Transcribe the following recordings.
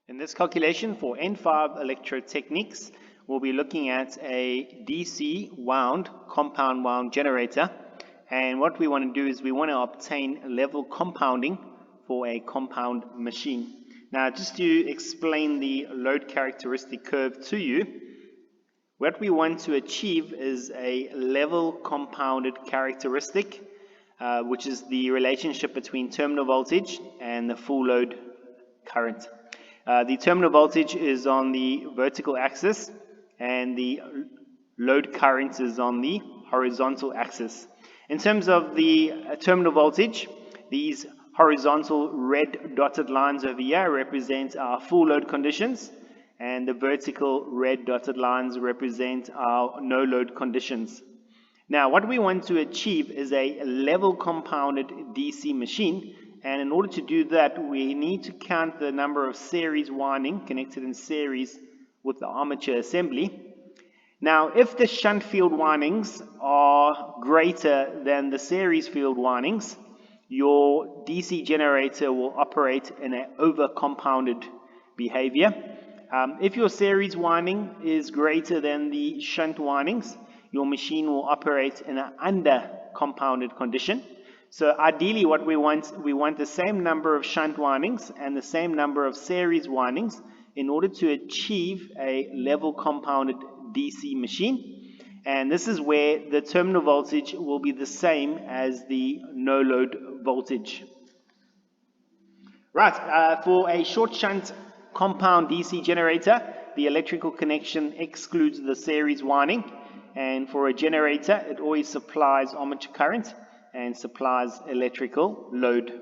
In this calculation for N5 Electrotechnics, we'll be looking at a DC wound, compound wound generator. And what we want to do is we want to obtain level compounding for a compound machine. Now, just to explain the load characteristic curve to you, what we want to achieve is a level compounded characteristic, which is the relationship between terminal voltage and the full load current. The terminal voltage is on the vertical axis and the load current is on the horizontal axis. In terms of the terminal voltage, these horizontal red dotted lines over here represent our full load conditions, and the vertical red dotted lines represent our no load conditions. Now, what we want to achieve is a level compounded DC machine. And in order to do that, we need to count the number of series winding connected in series with the armature assembly. Now, if the shunt field windings are greater than the series field windings, your DC generator will operate in an over-compounded behavior. If your series winding is greater than the shunt windings, your machine will operate in an under-compounded condition. So ideally what we want the same number of shunt windings and the same number of series windings in order to achieve a level compounded DC machine. And this is where the terminal voltage will be the same as the no load voltage. Right, for a short shunt compound DC generator, the electrical connection excludes the series winding. And for a generator, it always supplies armature current and supplies electrical load.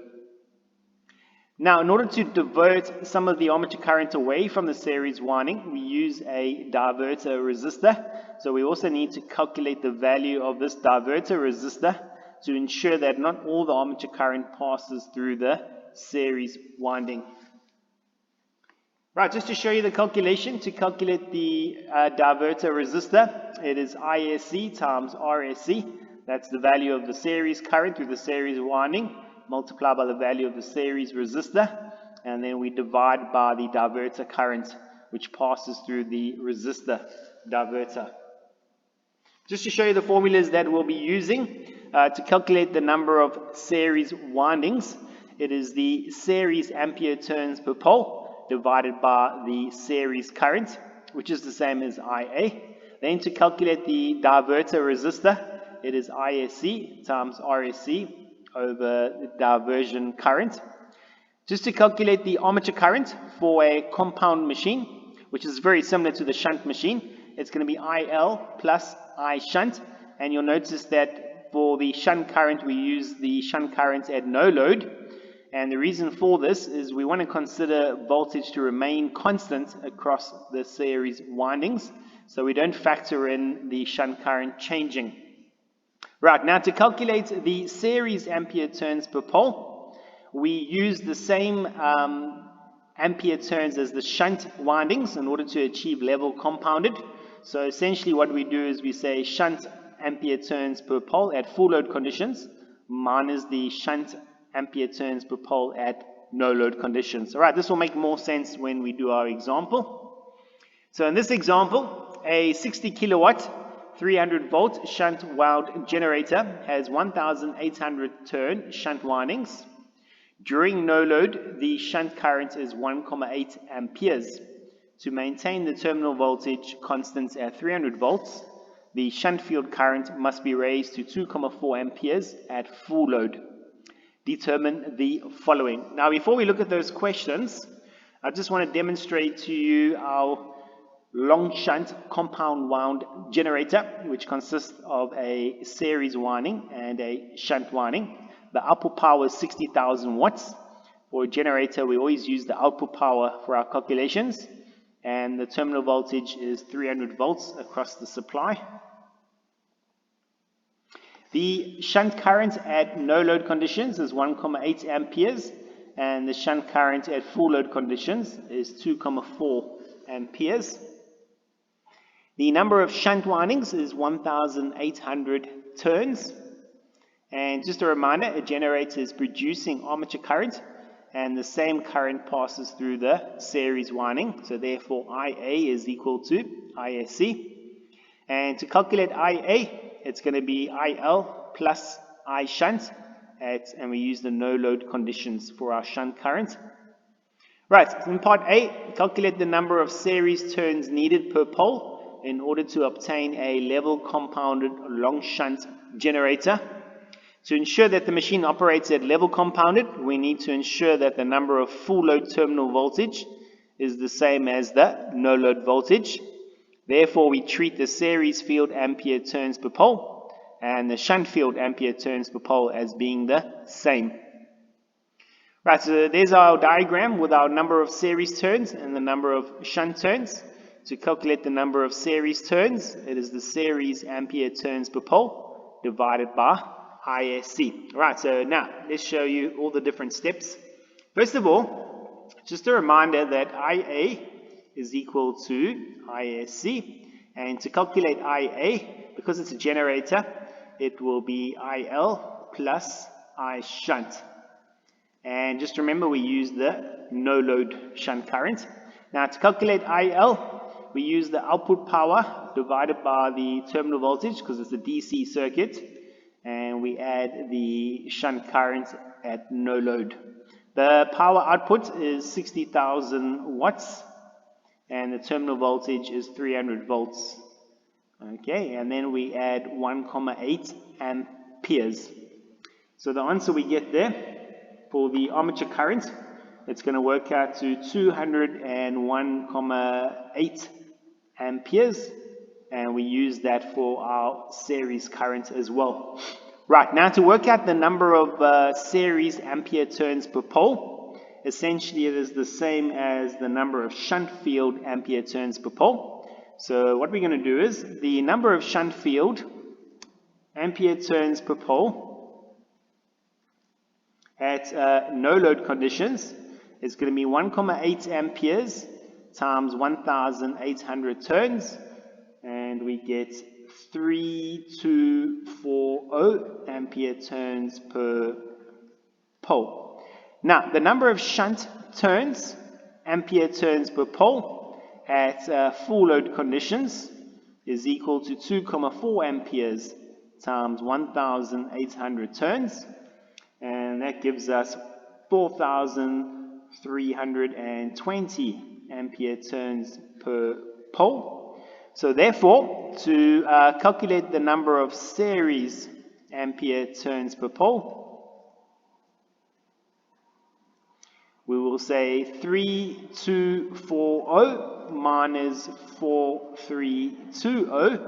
Now, in order to divert some of the armature current away from the series winding, we use a diverter resistor. So we also need to calculate the value of this diverter resistor to ensure that not all the armature current passes through the series winding. Right, just to show you the calculation, to calculate the diverter resistor, it is ISC times RSC. That's the value of the series current through the series winding, multiplied by the value of the series resistor, and then we divide by the diverter current, which passes through the resistor diverter. Just to show you the formulas that we'll be using to calculate the number of series windings, it is the series ampere turns per pole divided by the series current, which is the same as IA. Then to calculate the diverter resistor, it is ISC times RSC over the diversion current. Just to calculate the armature current for a compound machine, which is very similar to the shunt machine, it's going to be IL plus I shunt. And you'll notice that for the shunt current, we use the shunt current at no load. And the reason for this is we want to consider voltage to remain constant across the series windings, so we don't factor in the shunt current changing. Right, now to calculate the series ampere turns per pole, we use the same ampere turns as the shunt windings in order to achieve level compounded. So essentially what we do is we say shunt ampere turns per pole at full load conditions minus the shunt ampere turns per pole at no load conditions. All right, this will make more sense when we do our example. So in this example, a 60 kilowatt 300 volt shunt wound generator has 1800 turn shunt windings. During no load, the shunt current is 1,8 amperes. To maintain the terminal voltage constant at 300 volts, the shunt field current must be raised to 2,4 amperes at full load. Determine the following. Now, before we look at those questions, I just want to demonstrate to you our long-shunt compound wound generator, which consists of a series winding and a shunt winding. The output power is 60,000 watts. For a generator, we always use the output power for our calculations, and the terminal voltage is 300 volts across the supply. The shunt current at no load conditions is 1,8 amperes, and the shunt current at full load conditions is 2,4 amperes. The number of shunt windings is 1800 turns. And just a reminder, a generator is producing armature current and the same current passes through the series winding. So therefore IA is equal to ISC. And to calculate IA, it's going to be IL plus I shunt, and we use the no load conditions for our shunt current. Right, in part A, calculate the number of series turns needed per pole in order to obtain a level compounded long shunt generator. To ensure that the machine operates at level compounded, we need to ensure that the number of full load terminal voltage is the same as the no load voltage. Therefore, we treat the series field ampere turns per pole and the shunt field ampere turns per pole as being the same. Right, so there's our diagram with our number of series turns and the number of shunt turns. To calculate the number of series turns, it is the series ampere turns per pole divided by ISC. Right, so now let's show you all the different steps. First of all, just a reminder that IA is equal to ISC, and to calculate IA, because it's a generator, it will be IL plus I shunt. And just remember, we use the no load shunt current. Now to calculate IL, we use the output power divided by the terminal voltage, because it's a DC circuit, and we add the shunt current at no load. The power output is 60,000 watts, and the terminal voltage is 300 volts. Okay, and then we add 1,8 amperes. So the answer we get there for the armature current, it's going to work out to 201,8 amperes, and we use that for our series current as well. Right, now to work out the number of series ampere turns per pole, essentially it is the same as the number of shunt field ampere turns per pole. So what we're going to do is the number of shunt field ampere turns per pole at no load conditions is going to be 1,8 amperes times 1,800 turns, and we get 3240 ampere turns per pole. Now the number of shunt turns, ampere turns per pole at full load conditions is equal to 2,4 amperes times 1,800 turns, and that gives us 4,320 ampere turns per pole. So therefore, to calculate the number of series ampere turns per pole, we will say 3240 minus 4320,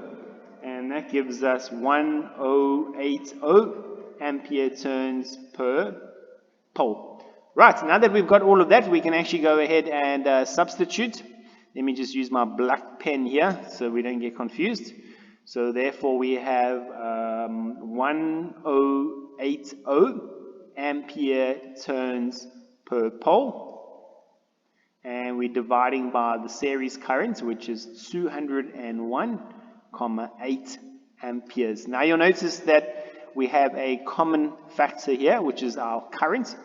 and that gives us 1080 ampere turns per pole. Right, now that we've got all of that, we can actually go ahead and substitute. Let me just use my black pen here so we don't get confused. So therefore we have 1080 ampere turns per pole, and we're dividing by the series current, which is 201,8 amperes. Now you'll notice that we have a common factor here, which is our current.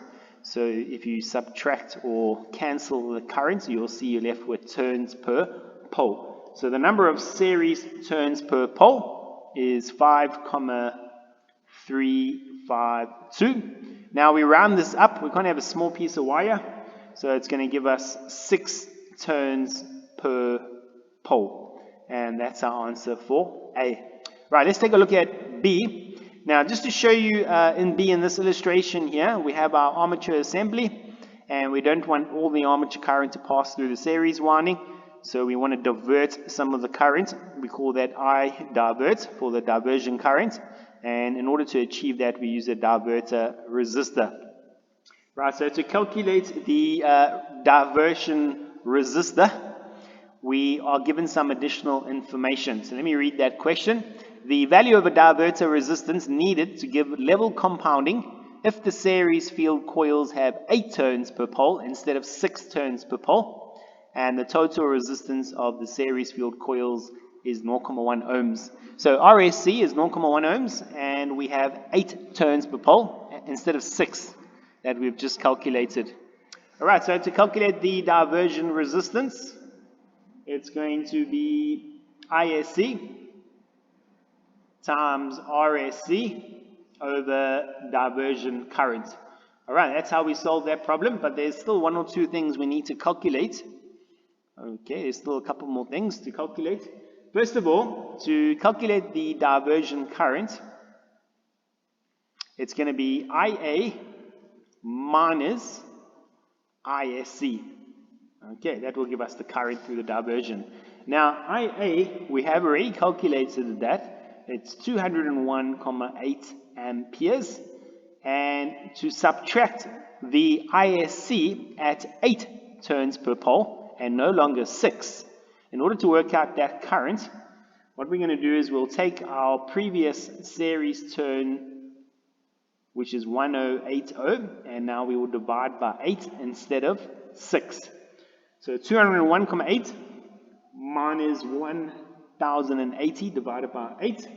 So if you subtract or cancel the current, you'll see you're left with turns per pole. So the number of series turns per pole is 5,352. Now we round this up. We're going to have a small piece of wire, so it's going to give us 6 turns per pole, and that's our answer for A. Right, let's take a look at B. Now, just to show you in B, in this illustration here, we have our armature assembly, and we don't want all the armature current to pass through the series winding, so we want to divert some of the current. We call that I divert for the diversion current, and in order to achieve that, we use a diverter resistor. Right, so to calculate the diversion resistor, we are given some additional information. So let me read that question. The value of a diverter resistance needed to give level compounding if the series field coils have 8 turns per pole instead of 6 turns per pole, and the total resistance of the series field coils is 0.1 ohms. So RSC is 0.1 ohms, and we have 8 turns per pole instead of 6 that we've just calculated. Alright, so to calculate the diversion resistance, it's going to be ISC times RSC over diversion current. Alright, that's how we solve that problem, but there's still one or two things we need to calculate. Okay, there's still a couple more things to calculate. First of all, to calculate the diversion current, it's going to be IA minus ISC. Okay, that will give us the current through the diversion. Now, IA, we have already calculated that. It's 201,8 amperes. And to subtract the ISC at 8 turns per pole and no longer 6, in order to work out that current, what we're going to do is we'll take our previous series turn, which is 1080, and now we will divide by 8 instead of 6. So 201,8 minus 1080 divided by 8.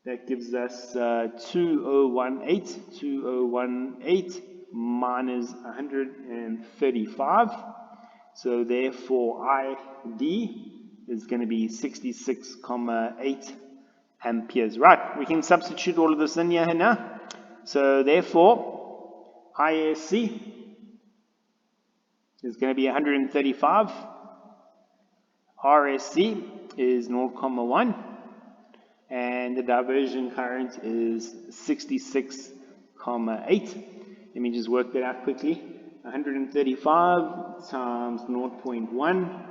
That gives us 2018. 2018 minus 135. So therefore ID is going to be 66,8 amperes. Right, we can substitute all of this in here now. So therefore ISC is going to be 135. RSC is 0,1. And the diversion current is 66,8. Let me just work that out quickly. 135 times 0.1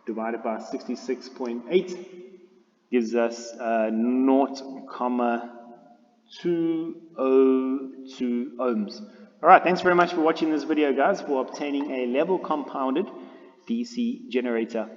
divided by 66.8 gives us 0,202 ohms. Alright, thanks very much for watching this video, guys, for obtaining a level compounded DC generator.